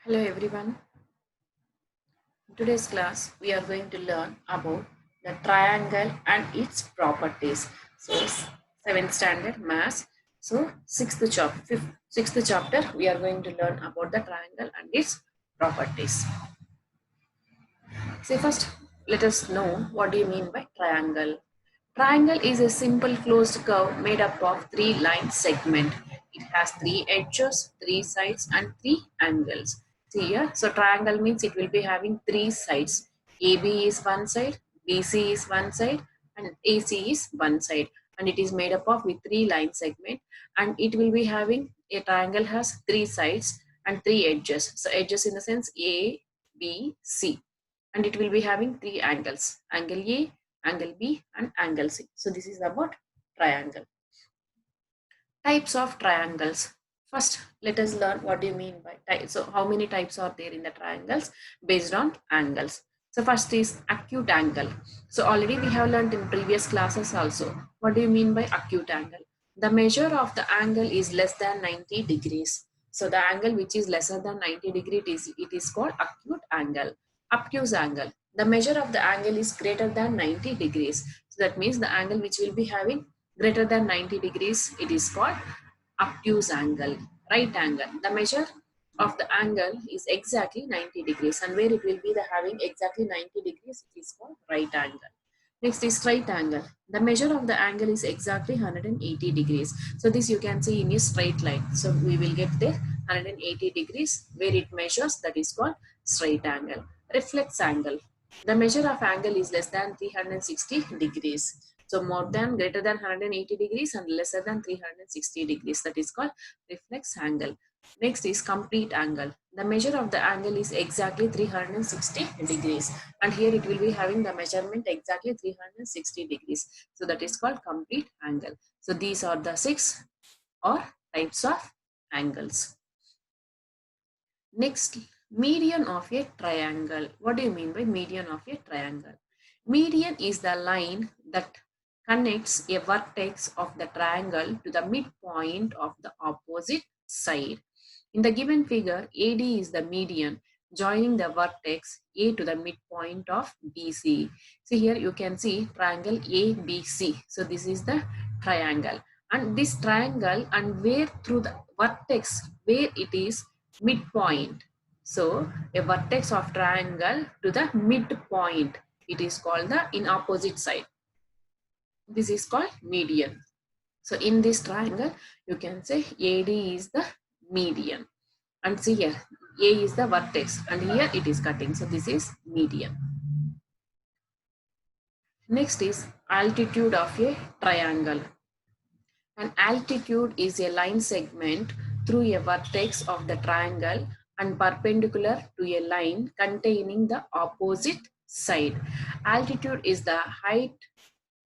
Hello everyone. In today's class, we are going to learn about the triangle and its properties. So, seventh standard maths. So, sixth chapter, we are going to learn about the triangle and its properties. So, first, let us know what do you mean by triangle. Triangle is a simple closed curve made up of three line segment. It has three edges, three sides and three angles. See here, so triangle means it will be having three sides. AB is one side, BC is one side and AC is one side. And it is made up of with three line segment and it will be having a triangle has three sides and three edges. So edges in the sense A, B, C. And it will be having three angles, angle A, angle B and angle C. So this is about triangle. Types of triangles. First, let us learn what do you mean by type. So how many types are there in the triangles based on angles. So first is acute angle. So already we have learned in previous classes also. What do you mean by acute angle? The measure of the angle is less than 90 degrees. So the angle which is lesser than 90 degrees, it is called acute angle. Obtuse angle. The measure of the angle is greater than 90 degrees. So that means the angle which will be having greater than 90 degrees, it is called obtuse angle. Right angle, the measure of the angle is exactly 90 degrees, and where it will be the having exactly 90 degrees, it is called right angle. Next is straight angle. The measure of the angle is exactly 180 degrees. So this you can see in a straight line. So we will get there 180 degrees where it measures, that is called straight angle. Reflex angle. The measure of angle is less than 360 degrees. So more than greater than 180 degrees and lesser than 360 degrees. That is called reflex angle. Next is complete angle. The measure of the angle is exactly 360 degrees. And here it will be having the measurement exactly 360 degrees. So that is called complete angle. So these are the six or types of angles. Next, median of a triangle. What do you mean by median of a triangle? Median is the line that connects a vertex of the triangle to the midpoint of the opposite side. In the given figure, AD is the median joining the vertex A to the midpoint of BC. See here you can see triangle ABC. So this is the triangle, and this triangle and where through the vertex where it is midpoint. So a vertex of triangle to the midpoint, it is called the in opposite side. This is called median. So in this triangle, you can say AD is the median. And see here, A is the vertex and here it is cutting. So this is median. Next is altitude of a triangle. An altitude is a line segment through a vertex of the triangle and perpendicular to a line containing the opposite side. Altitude is the height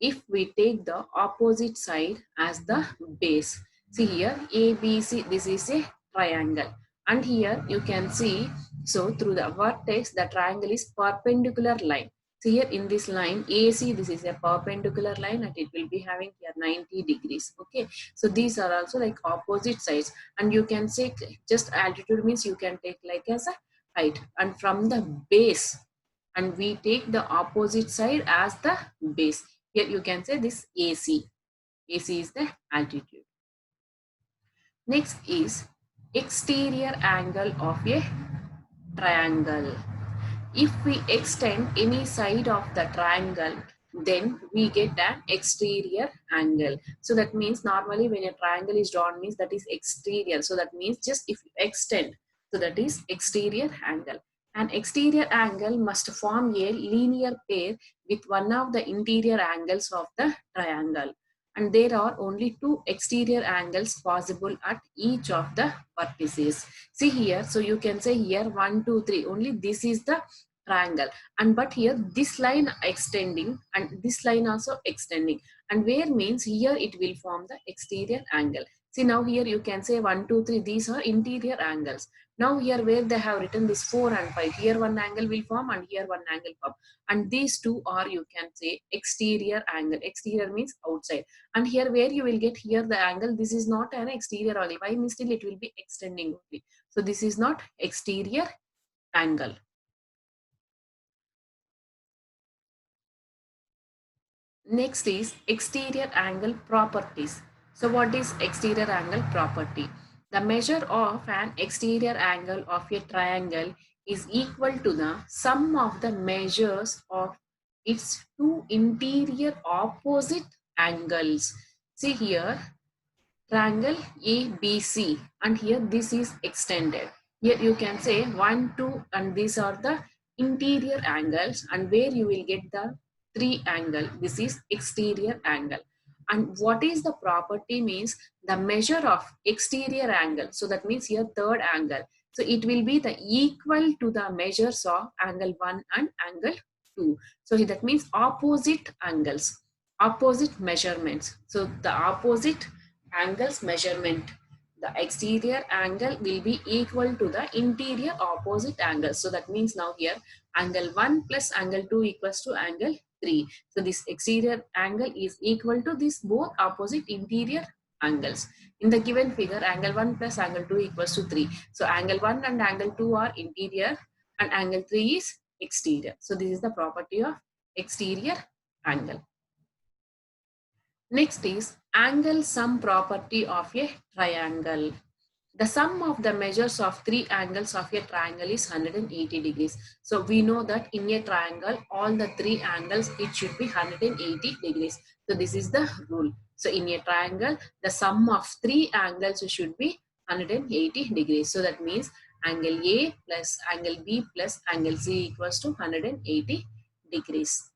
if we take the opposite side as the base. See here, ABC, this is a triangle. And here you can see, so through the vertex, the triangle is perpendicular line. See here in this line, AC, this is a perpendicular line and it will be having here 90 degrees. Okay, so these are also like opposite sides. And you can say just altitude means you can take like as a height. And from the base, and we take the opposite side as the base. Here you can say this AC. AC is the altitude. Next is exterior angle of a triangle. If we extend any side of the triangle, then we get an exterior angle. So that means normally when a triangle is drawn means that is exterior. So that means just if you extend, so that is exterior angle. An exterior angle must form a linear pair with one of the interior angles of the triangle. And there are only two exterior angles possible at each of the vertices. See here, so you can say here 1, 2, 3. Only this is the triangle, and but here this line extending and this line also extending, and where means here it will form the exterior angle. See, now here you can say 1, 2, 3. These are interior angles. Now here where they have written this 4 and 5, here one angle will form and here one angle form. And these two are, you can say, exterior angle. Exterior means outside. And here where you will get here the angle, this is not an exterior angle. Why means still it will be extending only. So this is not exterior angle. Next is exterior angle properties. So what is exterior angle property? The measure of an exterior angle of a triangle is equal to the sum of the measures of its two interior opposite angles. See here, triangle ABC, and here this is extended. Here you can say 1, 2, and these are the interior angles, and where you will get the 3 angle, this is exterior angle. And what is the property means the measure of exterior angle. So that means here third angle. So it will be the equal to the measures of angle 1 and angle 2. So that means opposite angles, opposite measurements. So the opposite angles measurement, the exterior angle will be equal to the interior opposite angle. So that means now here angle 1 plus angle 2 equals to angle 3. So this exterior angle is equal to this both opposite interior angles. In the given figure, angle 1 plus angle 2 equals to 3. So angle 1 and angle 2 are interior and angle 3 is exterior. So this is the property of exterior angle. Next is angle sum property of a triangle. The sum of the measures of three angles of a triangle is 180 degrees. So we know that in a triangle, all the three angles, it should be 180 degrees. So this is the rule. So in a triangle, the sum of three angles should be 180 degrees. So that means angle A plus angle B plus angle C equals to 180 degrees.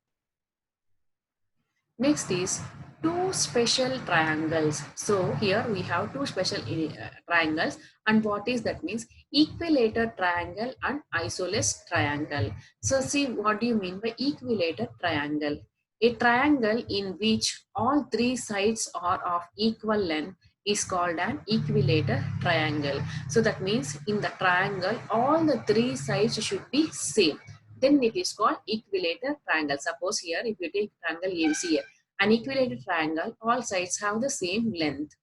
Next is two special triangles. So here we have two special triangles, and what is that means equilateral triangle and isosceles triangle. So see, what do you mean by equilateral triangle? A triangle in which all three sides are of equal length is called an equilateral triangle. So that means in the triangle all the three sides should be same, then it is called equilateral triangle. Suppose here if you take triangle ABC here, an equilateral triangle, all sides have the same length.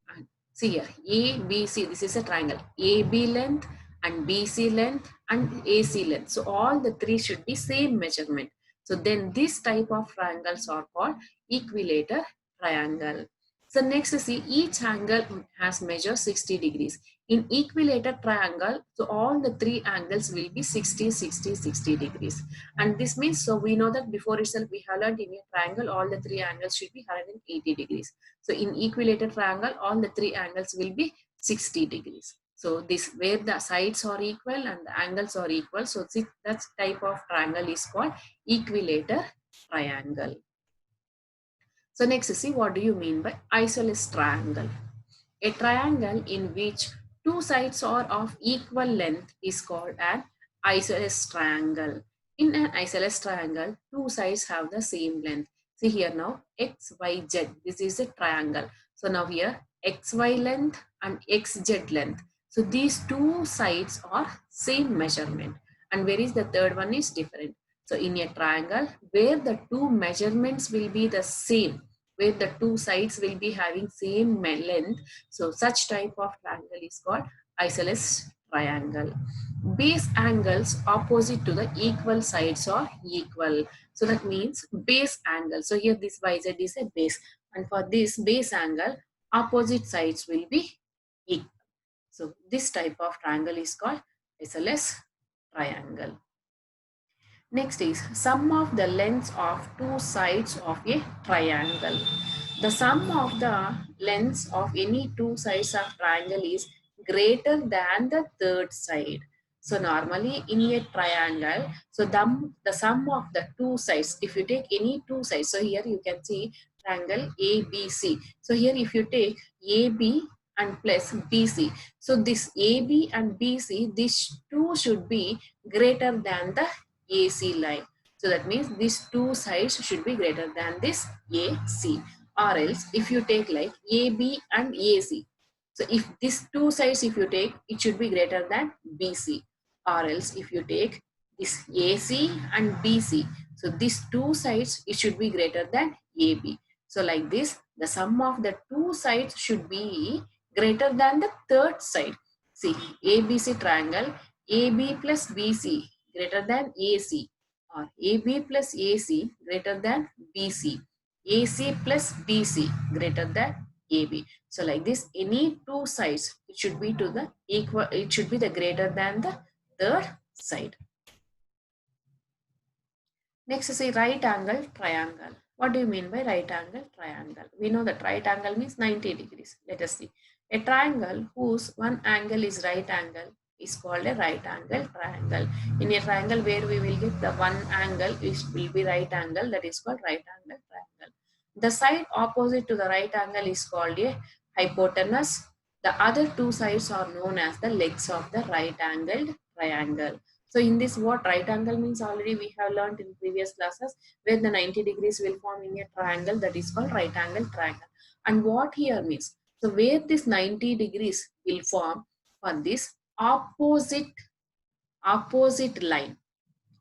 And see here, ABC, this is a triangle, AB length and BC length and AC length. So all the three should be same measurement. So then this type of triangles are called equilateral triangle. So next see, each angle has measure 60 degrees. In equilateral triangle, so all the three angles will be 60, 60, 60 degrees. And this means, so we know that before itself we have learned in a triangle, all the three angles should be 180 degrees. So in equilateral triangle, all the three angles will be 60 degrees. So this where the sides are equal and the angles are equal. So that type of triangle is called equilateral triangle. So next, see, what do you mean by isosceles triangle? A triangle in which two sides are of equal length is called an isosceles triangle. In an isosceles triangle, two sides have the same length. See here now, x, y, z. This is a triangle. So now here, x, y length and x, z length. So these two sides are same measurement. And where is the third one is different. So in a triangle, where the two measurements will be the same, where the two sides will be having same length, so such type of triangle is called isosceles triangle. Base angles opposite to the equal sides are equal. So that means base angle. So here this YZ is a base, and for this base angle, opposite sides will be equal. So this type of triangle is called isosceles triangle. Next is sum of the lengths of two sides of a triangle. The sum of the lengths of any two sides of triangle is greater than the third side. So normally in a triangle, so the sum of the two sides, if you take any two sides, so here you can see triangle ABC. So here if you take AB and plus BC, so this AB and BC, these two should be greater than the AC line. So that means these two sides should be greater than this AC. Or else if you take like AB and AC, so if these two sides if you take, it should be greater than BC. Or else if you take this AC and BC, so these two sides it should be greater than AB. So like this, the sum of the two sides should be greater than the third side. See, ABC triangle, AB plus BC greater than AC, or AB plus AC greater than BC, AC plus BC greater than AB. So like this, any two sides, it should be to the equal, it should be the greater than the third side. Next is a right angle triangle. What do you mean by right angle triangle? We know that right angle means 90 degrees. Let us see. A triangle whose one angle is right angle is called a right angle triangle. In a triangle where we will get the one angle which will be right angle, that is called right angle triangle. The side opposite to the right angle is called a hypotenuse. The other two sides are known as the legs of the right angled triangle. So in this, what right angle means already we have learned in previous classes, where the 90 degrees will form in a triangle, that is called right angle triangle. And what here means, so where this 90 degrees will form for this opposite line,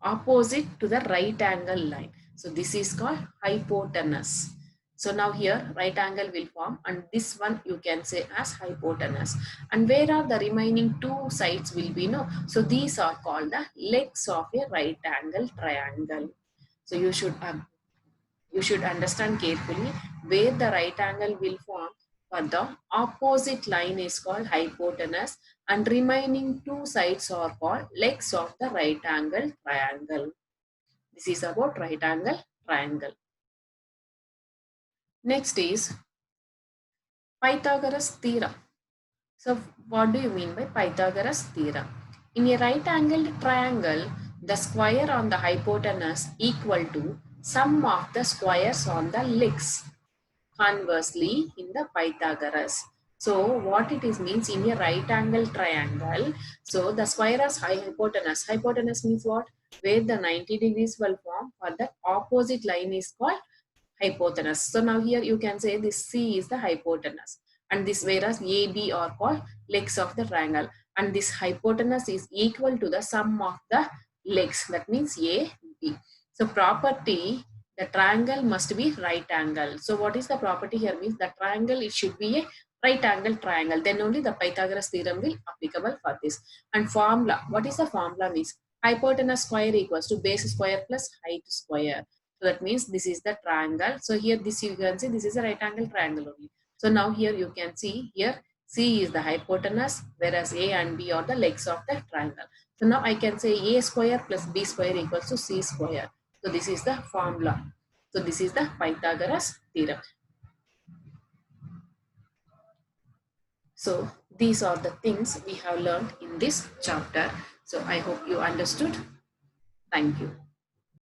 opposite to the right angle line. So this is called hypotenuse. So now here right angle will form, and this one you can say as hypotenuse. And where are the remaining two sides will be? No. So these are called the legs of a right angle triangle. So you should understand carefully where the right angle will form, but the opposite line is called hypotenuse and remaining two sides are called legs of the right angle triangle. This is about right angle triangle. Next is Pythagoras theorem. So what do you mean by Pythagoras theorem? In a right angled triangle, the square on the hypotenuse equal to sum of the squares on the legs. Conversely, in the Pythagoras. So what it is means, in a right angle triangle, so the square is hypotenuse. Hypotenuse means what? Where the 90 degrees will form, for the opposite line is called hypotenuse. So now here you can say this C is the hypotenuse, and this, whereas AB are called legs of the triangle, and this hypotenuse is equal to the sum of the legs, that means A, B. So property, the triangle must be right angle. So what is the property here means, the triangle it should be a right angle triangle, then only the Pythagoras theorem will applicable for this. And formula, what is the formula means, hypotenuse square equals to base square plus height square. So that means this is the triangle. So here this you can see this is a right angle triangle only. So now here you can see here C is the hypotenuse, whereas A and B are the legs of the triangle. So now I can say A square plus B square equals to C square. So this is the formula. So this is the Pythagoras theorem. So these are the things we have learned in this chapter. So I hope you understood. Thank you.